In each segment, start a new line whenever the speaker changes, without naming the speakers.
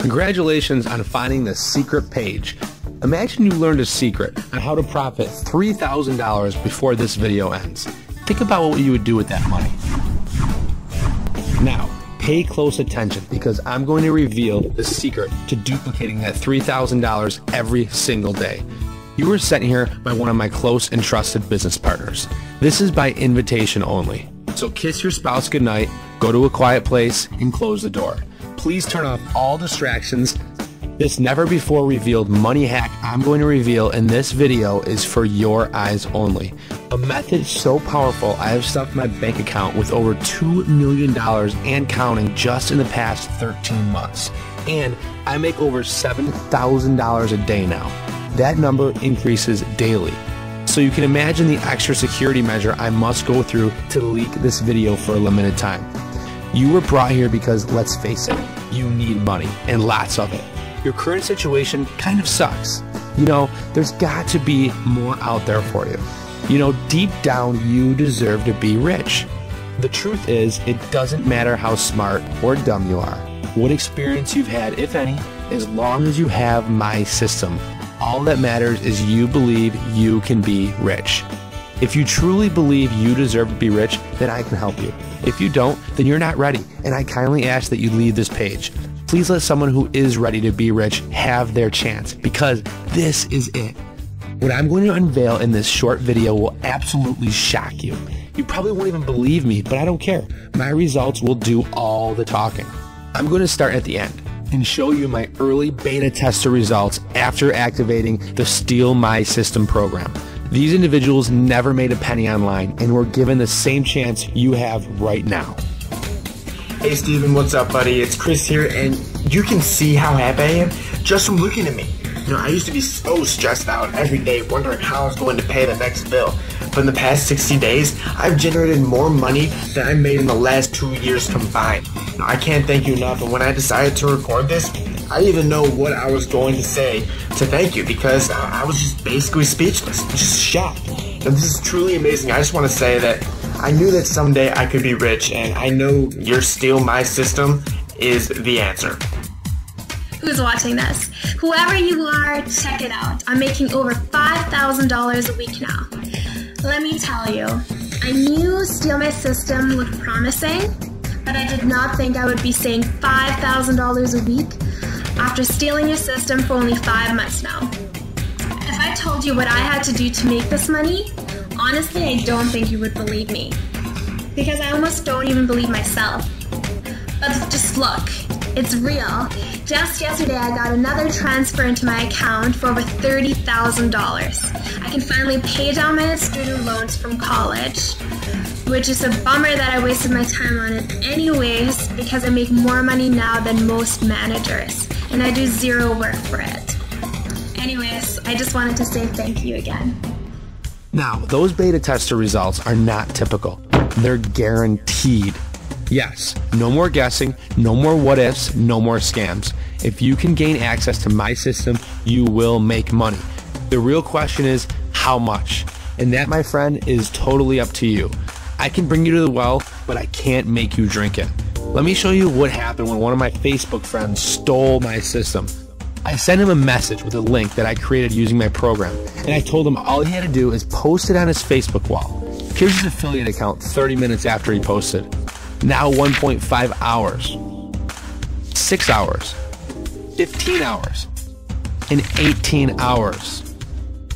Congratulations on finding the secret page. Imagine you learned a secret on how to profit $3,000 before this video ends. Think about what you would do with that money. Now, pay close attention because I'm going to reveal the secret to duplicating that $3,000 every single day. You were sent here by one of my close and trusted business partners. This is by invitation only. So kiss your spouse goodnight, go to a quiet place, and close the door. Please turn off all distractions. This never before revealed money hack I'm going to reveal in this video is for your eyes only. A method so powerful I have stuffed my bank account with over $2 million and counting just in the past 13 months. And I make over $7,000 a day now. That number increases daily. So you can imagine the extra security measure I must go through to leak this video for a limited time. You were brought here because, let's face it, you need money, and lots of it. Your current situation kind of sucks. You know, there's got to be more out there for you. You know, deep down, you deserve to be rich. The truth is, it doesn't matter how smart or dumb you are, what experience you've had, if any, as long as you have my system. All that matters is you believe you can be rich. If you truly believe you deserve to be rich, then I can help you. If you don't, then you're not ready, and I kindly ask that you leave this page. Please let someone who is ready to be rich have their chance, because this is it. What I'm going to unveil in this short video will absolutely shock you. You probably won't even believe me, but I don't care. My results will do all the talking. I'm going to start at the end and show you my early beta tester results after activating the Steal My System program. These individuals never made a penny online and were given the same chance you have right now.
Hey Steven, what's up buddy? It's Chris here, and you can see how happy I am just from looking at me. You know, I used to be so stressed out every day wondering how I was going to pay the next bill. But in the past 60 days, I've generated more money than I made in the last 2 years combined. Now, I can't thank you enough, and when I decided to record this, I didn't even know what I was going to say to thank you because I was just basically speechless, just shocked. And this is truly amazing. I just want to say that I knew that someday I could be rich, and I know your Steal My System is the answer.
Who's watching this? Whoever you are, check it out. I'm making over $5,000 a week now. Let me tell you, I knew Steal My System looked promising, but I did not think I would be saying $5,000 a week after stealing your system for only 5 months now. If I told you what I had to do to make this money, honestly, I don't think you would believe me. Because I almost don't even believe myself. But just look, it's real. Just yesterday, I got another transfer into my account for over $30,000. I can finally pay down my student loans from college, which is a bummer that I wasted my time on it anyways, because I make more money now than most managers, and I do zero work for it. Anyways, I just wanted to say thank you again.
Now, those beta tester results are not typical. They're guaranteed. Yes, no more guessing, no more what ifs, no more scams. If you can gain access to my system, you will make money. The real question is, how much? And that, my friend, is totally up to you. I can bring you to the well, but I can't make you drink it. Let me show you what happened when one of my Facebook friends stole my system. I sent him a message with a link that I created using my program, and I told him all he had to do is post it on his Facebook wall. Here's his affiliate account 30 minutes after he posted. Now 1.5 hours, 6 hours, 15 hours, and 18 hours.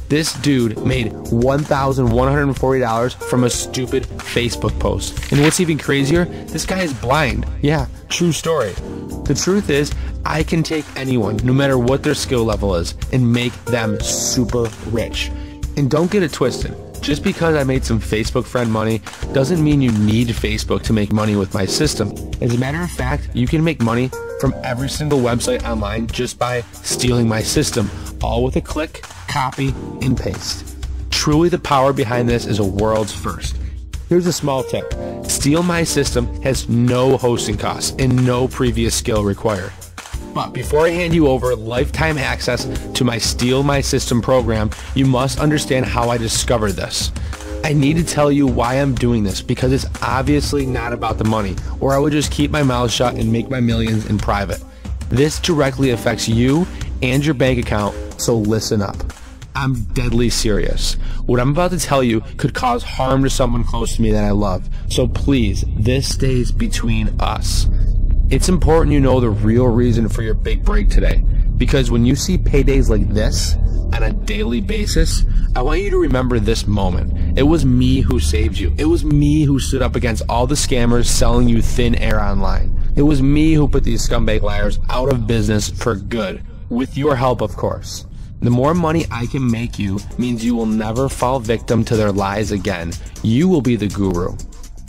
This dude made $1,140 from a stupid Facebook post. And what's even crazier, this guy is blind. Yeah, true story. The truth is, I can take anyone, no matter what their skill level is, and make them super rich. And don't get it twisted. Just because I made some Facebook friend money doesn't mean you need Facebook to make money with my system. As a matter of fact, you can make money from every single website online just by stealing my system, all with a click, copy, and paste. Truly, the power behind this is a world's first. Here's a small tip. Steal My System has no hosting costs and no previous skill required. But before I hand you over lifetime access to my Steal My System program, you must understand how I discovered this. I need to tell you why I'm doing this, because it's obviously not about the money, or I would just keep my mouth shut and make my millions in private. This directly affects you and your bank account, so listen up. I'm deadly serious. What I'm about to tell you could cause harm to someone close to me that I love, so please, this stays between us. It's important you know the real reason for your big break today, because when you see paydays like this on a daily basis, I want you to remember this moment. It was me who saved you. It was me who stood up against all the scammers selling you thin air online. It was me who put these scumbag liars out of business for good, with your help, of course. The more money I can make you means you will never fall victim to their lies again. You will be the guru.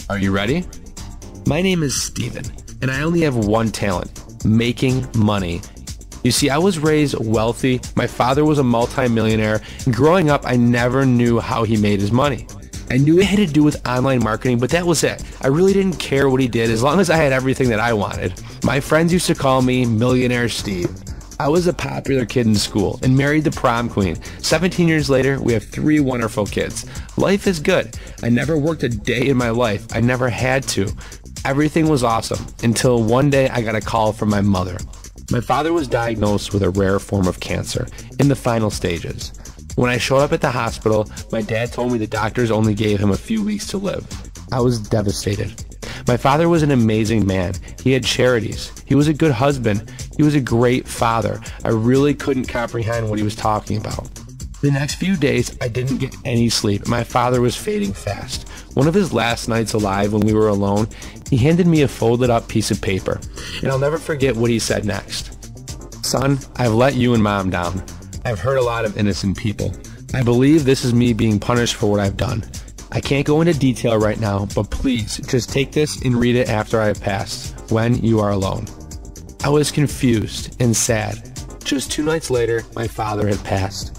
Are you ready? My name is Steven, and I only have one talent: making money. You see, I was raised wealthy. My father was a multi-millionaire, and growing up, I never knew how he made his money. I knew it had to do with online marketing, but that was it. I really didn't care what he did as long as I had everything that I wanted. My friends used to call me Millionaire Steve. I was a popular kid in school and married the prom queen. 17 years later, we have 3 wonderful kids. Life is good. I never worked a day in my life. I never had to. Everything was awesome until one day I got a call from my mother. My father was diagnosed with a rare form of cancer in the final stages. When I showed up at the hospital, my dad told me the doctors only gave him a few weeks to live. I was devastated. My father was an amazing man. He had charities. He was a good husband. He was a great father. I really couldn't comprehend what he was talking about. The next few days, I didn't get any sleep. My father was fading fast. One of his last nights alive when we were alone, he handed me a folded up piece of paper, and I'll never forget what he said next. Son, I've let you and Mom down. I've hurt a lot of innocent people. I believe this is me being punished for what I've done. I can't go into detail right now, but please just take this and read it after I have passed, when you are alone. I was confused and sad. Just 2 nights later, my father had passed.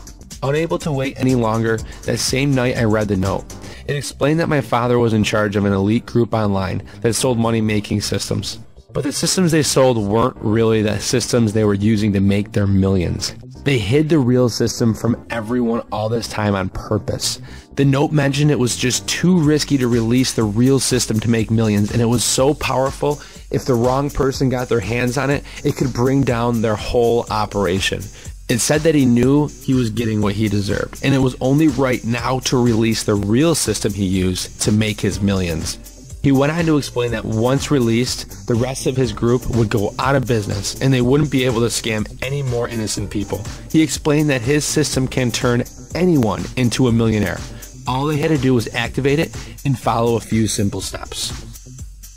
Unable to wait any longer, that same night I read the note. It explained that my father was in charge of an elite group online that sold money-making systems. But the systems they sold weren't really the systems they were using to make their millions. They hid the real system from everyone all this time on purpose. The note mentioned it was just too risky to release the real system to make millions, and it was so powerful, if the wrong person got their hands on it, it could bring down their whole operation. It said that he knew he was getting what he deserved, and it was only right now to release the real system he used to make his millions. He went on to explain that once released, the rest of his group would go out of business and they wouldn't be able to scam any more innocent people. He explained that his system can turn anyone into a millionaire. All they had to do was activate it and follow a few simple steps.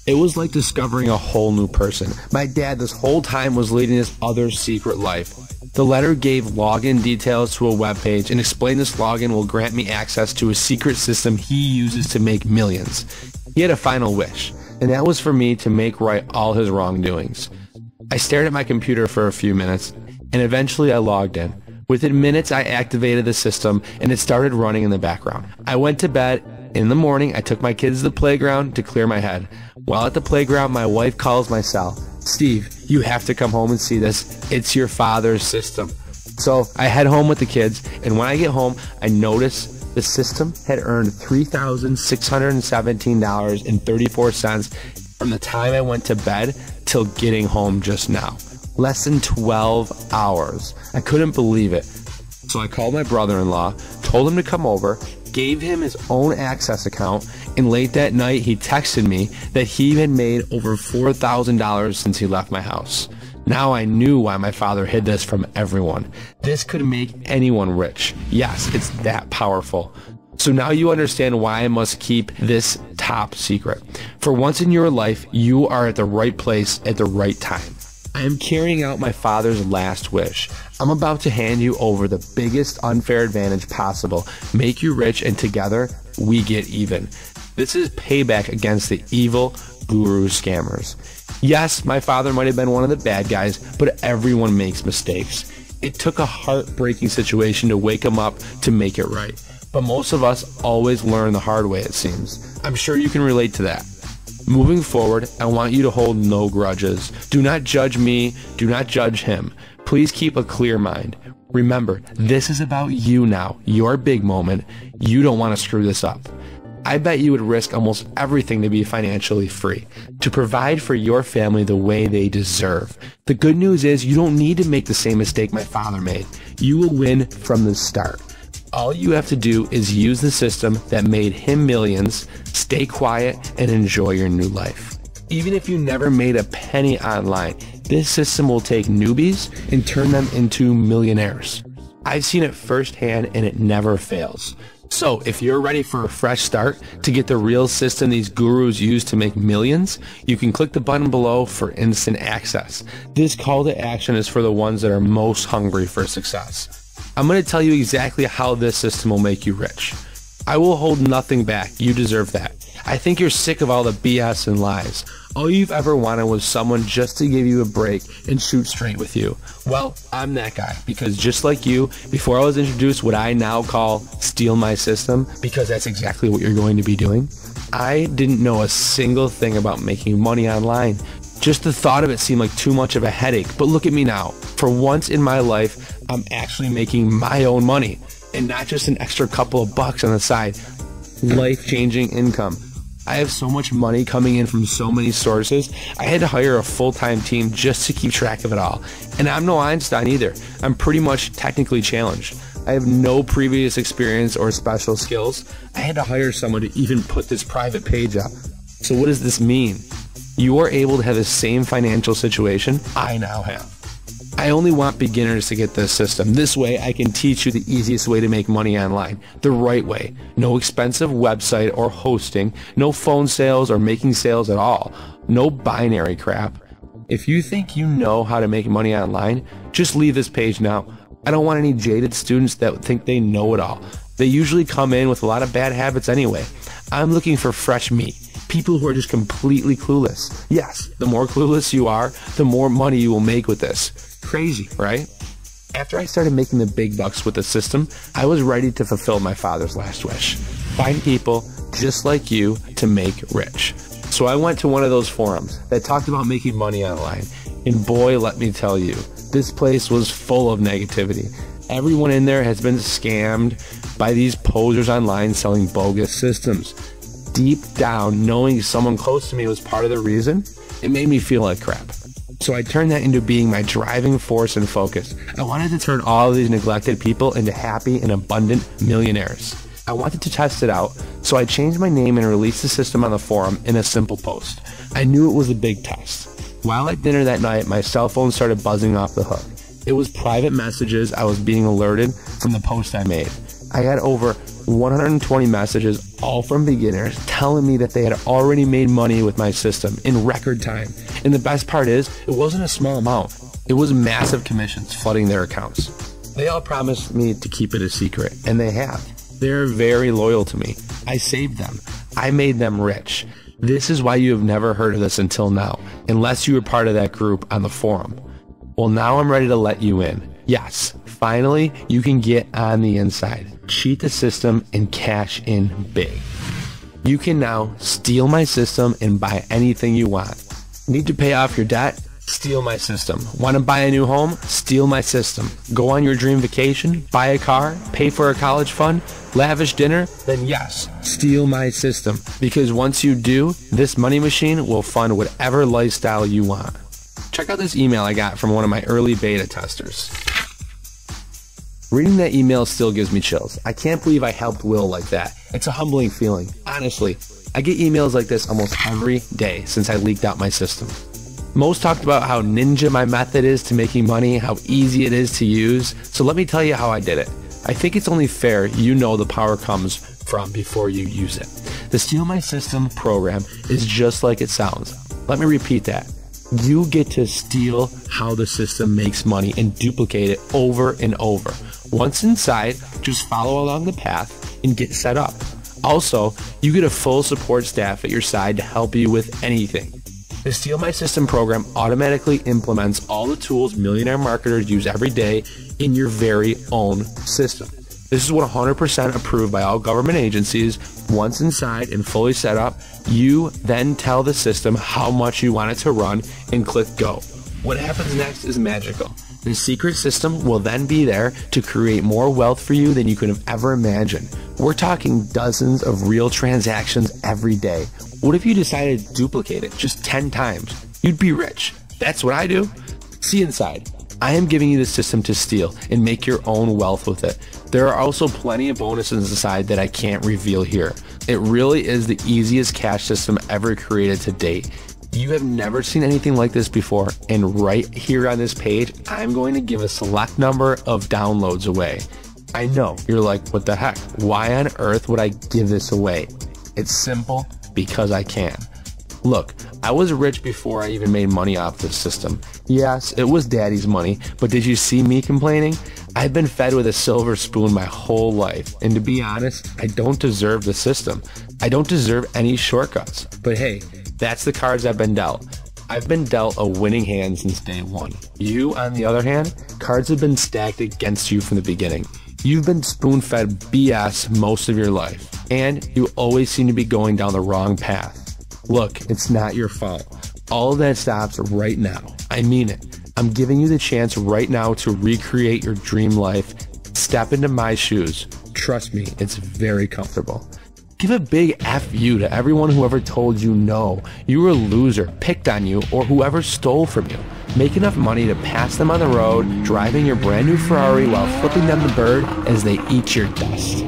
It was like discovering a whole new person. My dad this whole time was leading this other secret life. The letter gave login details to a web page and explained this login will grant me access to a secret system he uses to make millions. He had a final wish, and that was for me to make right all his wrongdoings. I stared at my computer for a few minutes, and eventually I logged in. Within minutes, I activated the system, and it started running in the background. I went to bed. In the morning, I took my kids to the playground to clear my head. While at the playground, my wife calls my cell. Steve, you have to come home and see this. It's your father's system. So I head home with the kids, and when I get home, I notice the system had earned $3,617.34 from the time I went to bed till getting home just now. Less than 12 hours. I couldn't believe it. So I called my brother-in-law, told him to come over, gave him his own access account, and late that night he texted me that he had made over $4,000 since he left my house. Now I knew why my father hid this from everyone. This could make anyone rich. Yes, it's that powerful. So now you understand why I must keep this top secret. For once in your life, you are at the right place at the right time. I am carrying out my father's last wish. I'm about to hand you over the biggest unfair advantage possible, make you rich, and together we get even. This is payback against the evil guru scammers. Yes, my father might have been one of the bad guys, but everyone makes mistakes. It took a heartbreaking situation to wake him up to make it right. But most of us always learn the hard way, it seems. I'm sure you can relate to that. Moving forward, I want you to hold no grudges. Do not judge me. Do not judge him. Please keep a clear mind. Remember, this is about you now, your big moment. You don't want to screw this up. I bet you would risk almost everything to be financially free, to provide for your family the way they deserve. The good news is you don't need to make the same mistake my father made. You will win from the start. All you have to do is use the system that made him millions, stay quiet, and enjoy your new life. Even if you never made a penny online, this system will take newbies and turn them into millionaires. I've seen it firsthand and it never fails. So if you're ready for a fresh start to get the real system these gurus use to make millions, you can click the button below for instant access. This call to action is for the ones that are most hungry for success. I'm going to tell you exactly how this system will make you rich. I will hold nothing back. You deserve that. I think you're sick of all the BS and lies. All you've ever wanted was someone just to give you a break and shoot straight with you. Well, I'm that guy, because just like you, before I was introduced what I now call steal my system, because that's exactly what you're going to be doing, I didn't know a single thing about making money online. Just the thought of it seemed like too much of a headache. But look at me now. For once in my life, I'm actually making my own money, and not just an extra couple of bucks on the side. Life-changing income. I have so much money coming in from so many sources, I had to hire a full-time team just to keep track of it all. And I'm no Einstein either. I'm pretty much technically challenged. I have no previous experience or special skills. I had to hire someone to even put this private page up. So what does this mean? You are able to have the same financial situation I now have. I only want beginners to get this system. This way I can teach you the easiest way to make money online, the right way. No expensive website or hosting, no phone sales or making sales at all, no binary crap. If you think you know how to make money online, just leave this page now. I don't want any jaded students that think they know it all. They usually come in with a lot of bad habits anyway. I'm looking for fresh meat. People who are just completely clueless. Yes, the more clueless you are, the more money you will make with this. Crazy, right? After I started making the big bucks with the system, I was ready to fulfill my father's last wish. Find people just like you to make rich. So I went to one of those forums that talked about making money online. And boy, let me tell you, this place was full of negativity. Everyone in there has been scammed by these posers online selling bogus systems. Deep down, knowing someone close to me was part of the reason, it made me feel like crap. So I turned that into being my driving force and focus. I wanted to turn all of these neglected people into happy and abundant millionaires. I wanted to test it out, so I changed my name and released the system on the forum in a simple post. I knew it was a big test. While at dinner that night, my cell phone started buzzing off the hook. It was private messages I was being alerted from the post I made. I had over 120 messages, all from beginners, telling me that they had already made money with my system in record time. And the best part is, it wasn't a small amount. It was massive commissions flooding their accounts. They all promised me to keep it a secret, and they have. They're very loyal to me. I saved them. I made them rich. This is why you have never heard of this until now, unless you were part of that group on the forum. Well, now I'm ready to let you in. Yes, finally, you can get on the inside, cheat the system, and cash in big. You can now steal my system and buy anything you want. Need to pay off your debt? Steal my system. Want to buy a new home? Steal my system. Go on your dream vacation? Buy a car? Pay for a college fund? Lavish dinner? Then yes, steal my system. Because once you do, this money machine will fund whatever lifestyle you want. Check out this email I got from one of my early beta testers. Reading that email still gives me chills. I can't believe I helped Will like that. It's a humbling feeling. Honestly, I get emails like this almost every day since I leaked out my system. Most talked about how ninja my method is to making money, how easy it is to use. So let me tell you how I did it. I think it's only fair you know the power comes from before you use it. The Steal My System program is just like it sounds. Let me repeat that. You get to steal how the system makes money and duplicate it over and over. Once inside, just follow along the path and get set up. Also, you get a full support staff at your side to help you with anything. The Steal My System program automatically implements all the tools millionaire marketers use every day in your very own system. This is 100% approved by all government agencies. Once inside and fully set up, you then tell the system how much you want it to run and click go. What happens next is magical. The secret system will then be there to create more wealth for you than you could have ever imagined. We're talking dozens of real transactions every day. What if you decided to duplicate it just 10 times? You'd be rich. That's what I do. See inside. I am giving you the system to steal and make your own wealth with it. There are also plenty of bonuses inside that I can't reveal here. It really is the easiest cash system ever created to date. You have never seen anything like this before, and right here on this page, I'm going to give a select number of downloads away. I know, you're like, what the heck? Why on earth would I give this away? It's simple, because I can. Look, I was rich before I even made money off this system. Yes, it was daddy's money, but did you see me complaining? I've been fed with a silver spoon my whole life, and to be honest, I don't deserve the system. I don't deserve any shortcuts. But hey, that's the cards I've been dealt. I've been dealt a winning hand since day one. You, on the other hand, cards have been stacked against you from the beginning. You've been spoon-fed BS most of your life, and you always seem to be going down the wrong path. Look, it's not your fault. All of that stops right now. I mean it. I'm giving you the chance right now to recreate your dream life. Step into my shoes. Trust me, it's very comfortable. Give a big F you to everyone who ever told you no, you were a loser, picked on you, or whoever stole from you. Make enough money to pass them on the road, driving your brand new Ferrari while flipping them the bird as they eat your dust.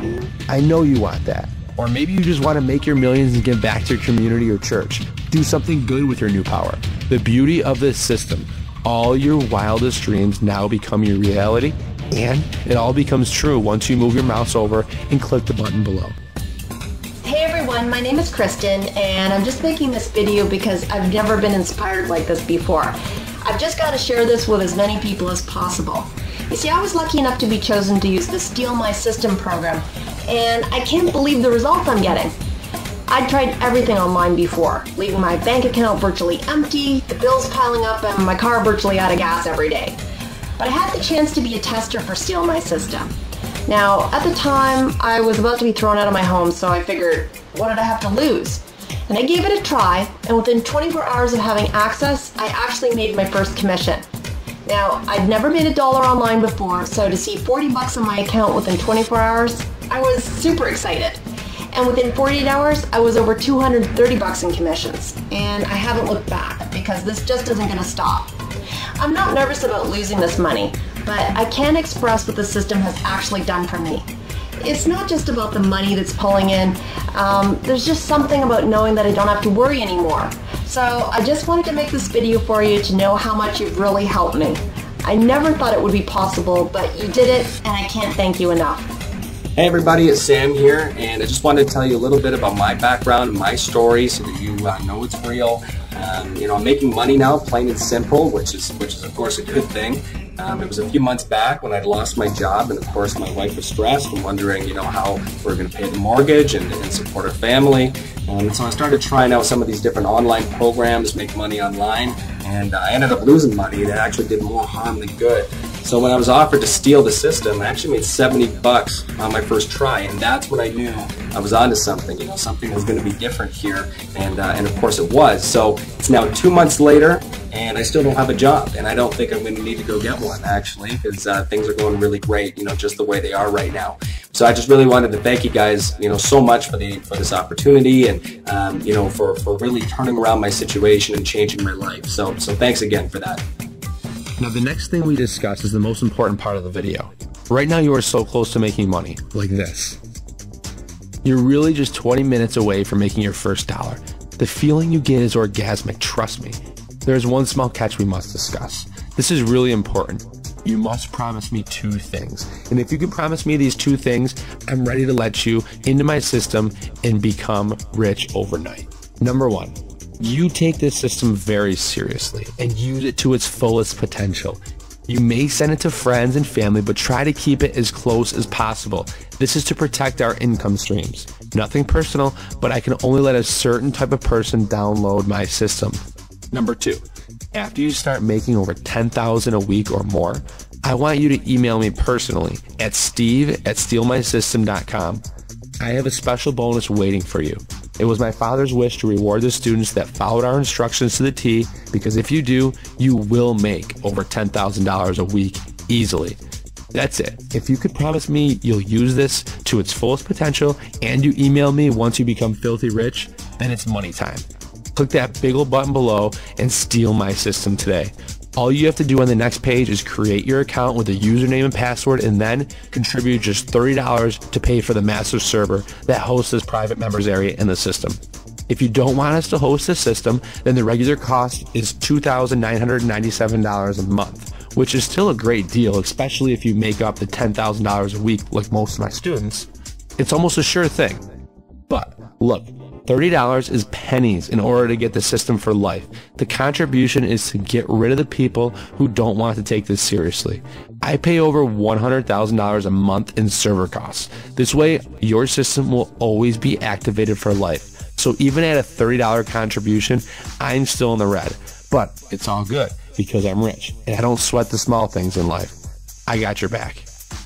I know you want that. Or maybe you just want to make your millions and give back to your community or church. Do something good with your new power. The beauty of this system, all your wildest dreams now become your reality, and it all becomes true once you move your mouse over and click the button below.
Hey everyone, my name is Kristen, and I'm just making this video because I've never been inspired like this before. I've just got to share this with as many people as possible. You see, I was lucky enough to be chosen to use the Steal My System program, and I can't believe the results I'm getting. I'd tried everything online before, leaving my bank account virtually empty, the bills piling up, and my car virtually out of gas every day. But I had the chance to be a tester for Steal My System. Now, at the time, I was about to be thrown out of my home, so I figured, what did I have to lose? And I gave it a try, and within 24 hours of having access, I actually made my first commission. Now, I'd never made $1 online before, so to see 40 bucks in my account within 24 hours, I was super excited. And within 48 hours, I was over 230 bucks in commissions. And I haven't looked back, because this just isn't going to stop. I'm not nervous about losing this money, but I can express what the system has actually done for me. It's not just about the money that's pulling in. There's just something about knowing that I don't have to worry anymore. So I just wanted to make this video for you to know how much you've really helped me. I never thought it would be possible, but you did it, and I can't thank you enough.
Hey everybody, it's Sam here, and I just wanted to tell you a little bit about my background and my story so that you know it's real. You know, I'm making money now, plain and simple, which is of course a good thing. It was a few months back when I'd lost my job, and of course my wife was stressed and wondering, you know, how we're going to pay the mortgage and support our family. And so I started trying out some of these different online programs, make money online, and I ended up losing money that actually did more harm than good. So when I was offered to steal the system, I actually made 70 bucks on my first try, and that's when I knew I was onto something. You know, something was going to be different here, and of course it was. So it's now 2 months later, and I still don't have a job, and I don't think I'm going to need to go get one actually, because things are going really great, you know, just the way they are right now. So I just really wanted to thank you guys, you know, so much for this opportunity, and you know, for really turning around my situation and changing my life. So thanks again for that.
Now the next thing we discuss is the most important part of the video. Right now you are so close to making money, like this. You're really just 20 minutes away from making your first dollar. The feeling you get is orgasmic, trust me. There is one small catch we must discuss. This is really important. You must promise me 2 things. And if you can promise me these 2 things, I'm ready to let you into my system and become rich overnight. Number 1. You take this system very seriously and use it to its fullest potential. You may send it to friends and family, but try to keep it as close as possible. This is to protect our income streams. Nothing personal, but I can only let a certain type of person download my system. Number 2, after you start making over $10,000 a week or more, I want you to email me personally at steve@stealmysystem.com. I have a special bonus waiting for you. It was my father's wish to reward the students that followed our instructions to the T, because if you do, you will make over $10,000 a week easily. That's it. If you could promise me you'll use this to its fullest potential and you email me once you become filthy rich, then it's money time. Click that big old button below and steal my system today. All you have to do on the next page is create your account with a username and password and then contribute just $30 to pay for the master server that hosts this private members area in the system. If you don't want us to host the system, then the regular cost is $2,997 a month, which is still a great deal, especially if you make up the $10,000 a week like most of my students. It's almost a sure thing. But look, $30 is pennies in order to get the system for life. The contribution is to get rid of the people who don't want to take this seriously. I pay over $100,000 a month in server costs. This way, your system will always be activated for life. So even at a $30 contribution, I'm still in the red. But it's all good because I'm rich and I don't sweat the small things in life. I got your back.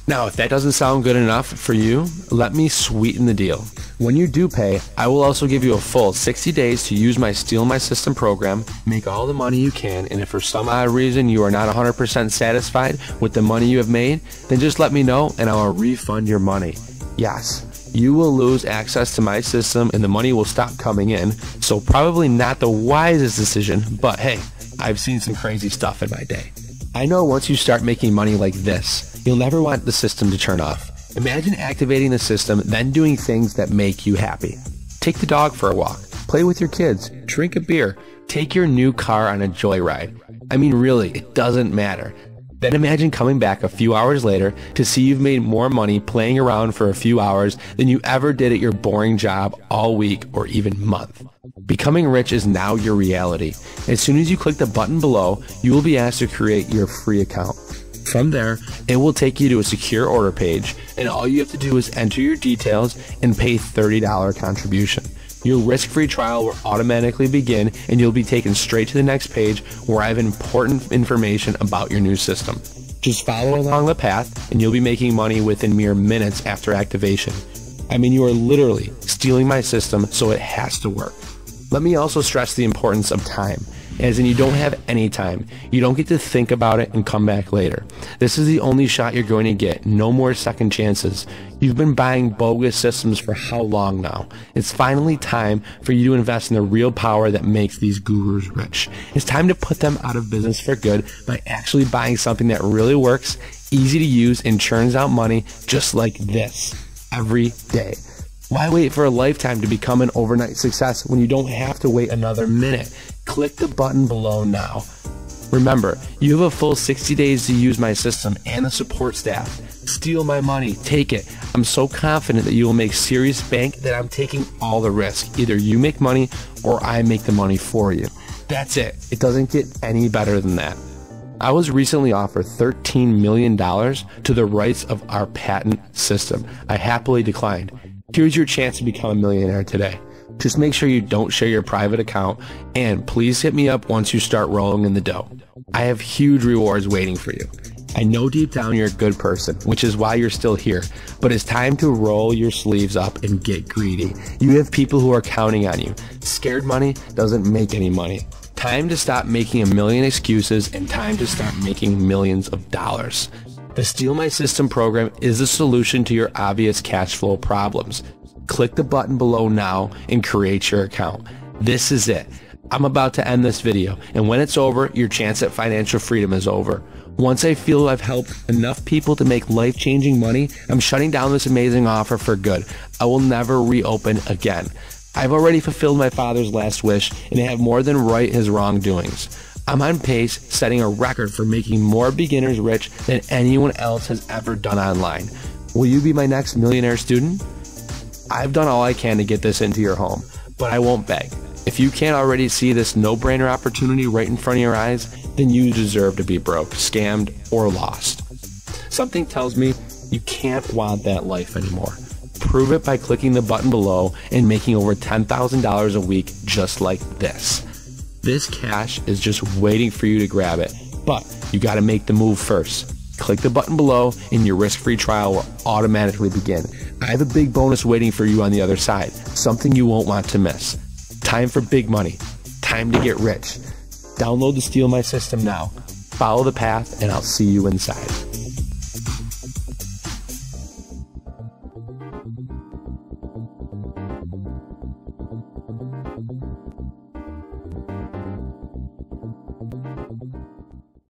Now, if that doesn't sound good enough for you, let me sweeten the deal. When you do pay, I will also give you a full 60 days to use my Steal My System program, make all the money you can, and if for some odd reason you are not 100% satisfied with the money you have made, then just let me know and I will refund your money. Yes, you will lose access to my system and the money will stop coming in, so probably not the wisest decision, but hey, I've seen some crazy stuff in my day. I know once you start making money like this, you'll never want the system to turn off. Imagine activating the system, then doing things that make you happy. Take the dog for a walk, play with your kids, drink a beer, take your new car on a joyride. I mean, really, it doesn't matter. Then imagine coming back a few hours later to see you've made more money playing around for a few hours than you ever did at your boring job all week or even month. Becoming rich is now your reality. As soon as you click the button below, you will be asked to create your free account. From there, it will take you to a secure order page, and all you have to do is enter your details and pay $30 contribution. Your risk-free trial will automatically begin, and you'll be taken straight to the next page where I have important information about your new system. Just follow along the path, and you'll be making money within mere minutes after activation. I mean, you are literally stealing my system, so it has to work. Let me also stress the importance of time. As in, you don't have any time. You don't get to think about it and come back later. This is the only shot you're going to get. No more second chances. You've been buying bogus systems for how long now? It's finally time for you to invest in the real power that makes these gurus rich. It's time to put them out of business for good by actually buying something that really works, easy to use, and churns out money just like this every day. Why wait for a lifetime to become an overnight success when you don't have to wait another minute? Click the button below now. Remember, you have a full 60 days to use my system and the support staff. Steal my money, take it. I'm so confident that you will make serious bank that I'm taking all the risk. Either you make money or I make the money for you. That's it. It doesn't get any better than that. I was recently offered $13 million to the rights of our patent system. I happily declined. Here's your chance to become a millionaire today. Just make sure you don't share your private account, and please hit me up once you start rolling in the dough. I have huge rewards waiting for you. I know deep down you're a good person, which is why you're still here, but it's time to roll your sleeves up and get greedy. You have people who are counting on you. Scared money doesn't make any money. Time to stop making a million excuses and time to start making millions of dollars. The Steal My System program is the solution to your obvious cash flow problems. Click the button below now and create your account. This is it. I'm about to end this video, and when it's over, your chance at financial freedom is over. Once I feel I've helped enough people to make life-changing money, I'm shutting down this amazing offer for good. I will never reopen again. I've already fulfilled my father's last wish and have more than right his wrongdoings. I'm on pace, setting a record for making more beginners rich than anyone else has ever done online. Will you be my next millionaire student? I've done all I can to get this into your home, but I won't beg. If you can't already see this no-brainer opportunity right in front of your eyes, then you deserve to be broke, scammed, or lost. Something tells me you can't want that life anymore. Prove it by clicking the button below and making over $10,000 a week just like this. This cash is just waiting for you to grab it, but you gotta make the move first. Click the button below and your risk-free trial will automatically begin. I have a big bonus waiting for you on the other side, something you won't want to miss. Time for big money. Time to get rich. Download the Steal My System now. Follow the path and I'll see you inside.